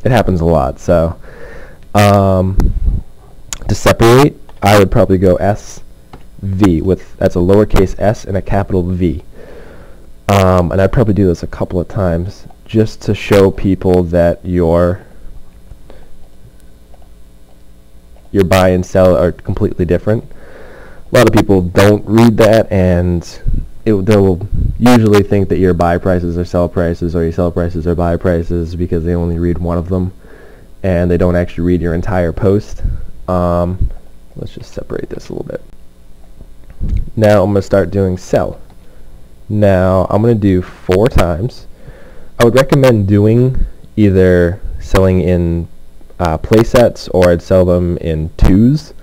it happens a lot. So to separate, I would probably go SV that's a lowercase s and a capital V. And I'd probably do this a couple of times just to show people that your buy and sell are completely different. A lot of people don't read that, and they'll usually think that your buy prices are sell prices or your sell prices are buy prices because they only read one of them and they don't actually read your entire post. Let's just separate this a little bit. Now I'm going to start doing sell. Now I'm going to do 4 times. I would recommend doing either selling in play sets, or I'd sell them in 2s,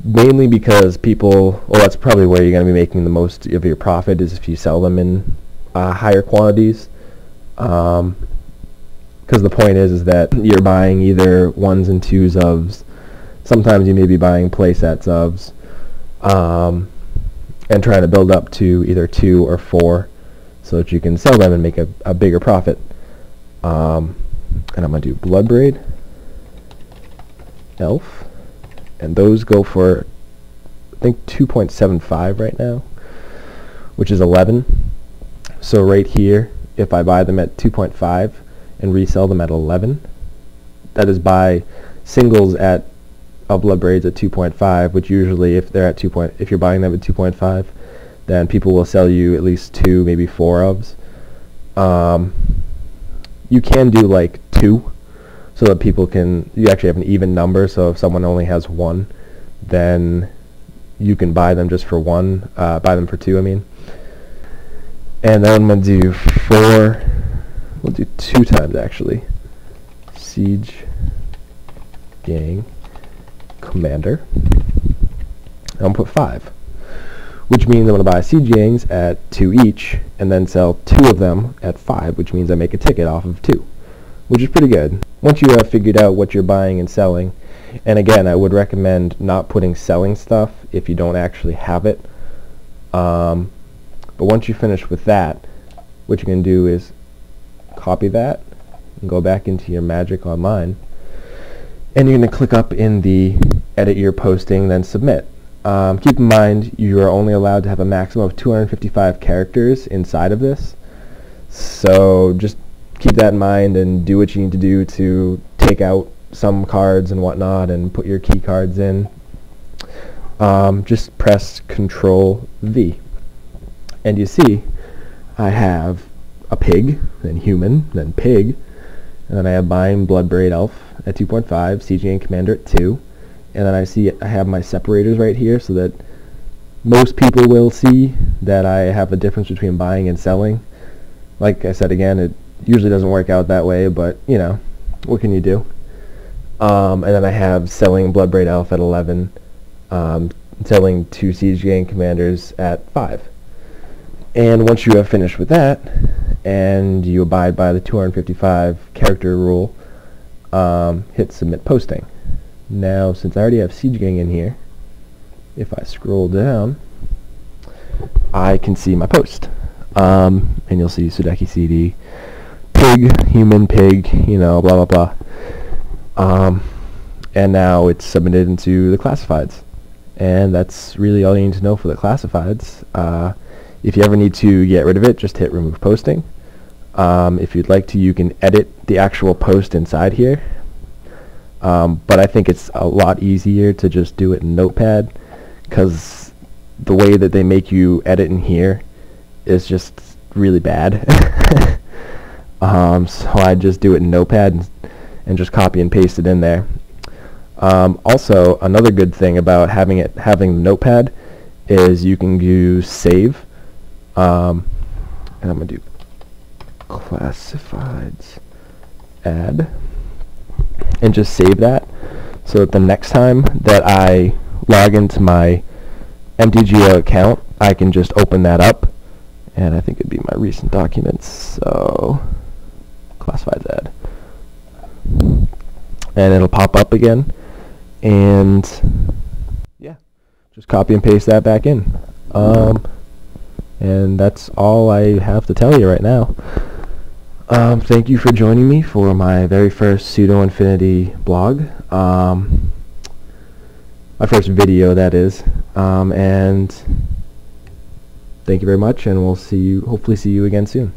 mainly because that's probably where you're going to be making the most of your profit, is if you sell them in higher quantities, because the point is that you're buying either 1s and 2s ofs. Sometimes you may be buying play sets ofs, and trying to build up to either 2 or 4 so that you can sell them and make a bigger profit. And I'm going to do Bloodbraid, Elf, and those go for, I think, 2.75 right now, which is 11. So right here, if I buy them at 2.5 and resell them at 11, that is buy singles of Bloodbraids at 2.5, which usually if they're at if you're buying them at 2.5, then people will sell you at least 2, maybe 4 ofs. You can do like 2, so that you actually have an even number. So if someone only has 1, then you can buy them just for 1, buy them for 2, I mean. And then I'm going to do 4, we'll do 2 times actually. Siege Gang Commander. I'm going to put 5, which means I'm going to buy Siege Gangs at 2 each, and then sell 2 of them at 5, which means I make a ticket off of 2, which is pretty good. Once you have figured out what you're buying and selling, and again, I would recommend not putting selling stuff if you don't actually have it. But once you finish with that, what you can do is copy that and go back into your Magic Online, and you're going to click up in the edit your posting, then submit. Keep in mind you are only allowed to have a maximum of 255 characters inside of this, so just keep that in mind and do what you need to do to take out some cards and whatnot and put your key cards in. Just press Control V, and you see I have a pig, then human, then pig, and then I have buying Bloodbraid Elf at 2.5, Siege Gang Commander at 2, and then I have my separators right here so that most people will see that I have a difference between buying and selling. Like I said again, it usually doesn't work out that way, but you know, what can you do? And then I have selling Bloodbraid Elf at 11, selling 2 Siege Gang Commanders at 5. And once you have finished with that, and you abide by the 255 character rule, hit Submit Posting. Now, since I already have Siege Gang in here, if I scroll down, I can see my post. And you'll see Sudeki CD, pig, human, pig, you know, blah, blah, blah. And now it's submitted into the classifieds. And that's really all you need to know for the classifieds. If you ever need to get rid of it, just hit Remove Posting. If you'd like to, you can edit the actual post inside here. But I think it's a lot easier to just do it in Notepad, because the way that they make you edit in here is just really bad. So I just do it in Notepad and just copy and paste it in there. Also, another good thing about having Notepad is you can use Save. And I'm going to do Classifieds Add, and just save that so that the next time that I log into my MTGO account, I can just open that up, and I think it'd be my recent documents, so Classifieds Add, and it'll pop up again, and yeah, just copy and paste that back in. And that's all I have to tell you right now. Thank you for joining me for my very first Sudo Infinity blog. My first video, that is. And thank you very much, and we'll hopefully see you again soon.